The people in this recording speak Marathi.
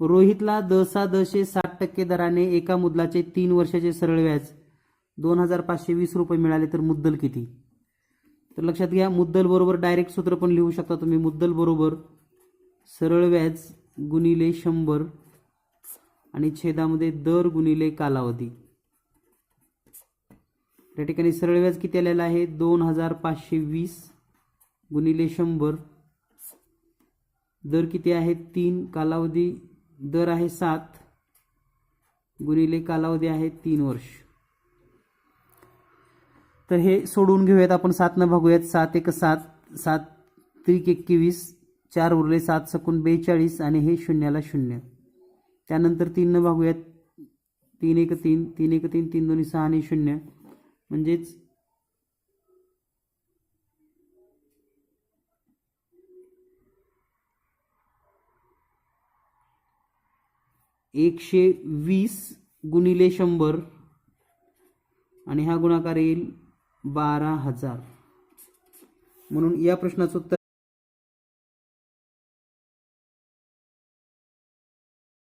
रोहितला दशे 60% दराने एका मुद्दलाचे 3 वर्षाचे सरळ व्याज 2520 रुपये मिळाले तर मुद्दल किती? तर लक्षात घ्या, मुद्दल बरोबर डायरेक्ट सूत्र पण लिहू शकता तुम्ही. मुद्दल बरोबर सरळ व्याज गुणिले 100 आणि छेदामध्ये दर गुणिले कालावधी. त्या ठिकाणी सरळ व्याज किती आलेला आहे? 2520 गुणिले 100. दर किती आहे? 3. कालावधी दर आहे 7 गुणिले कालावधी आहे 3 वर्ष. तर हे सोडून घेऊयात आपण. 7 न भागूयात. 7 1 7, 7 त्रिक 21, 4 उरले, 7 सकून 42 आणि हे शून्याला 0. त्यानंतर 3 न भागूयात. 3 1 3, 3 1 3, 3 2 6 आणि 0 म्हणजेच 120 गुणिले 100 आणि हा गुणाकार येईल 12,000. म्हणून या प्रश्नाचं उत्तर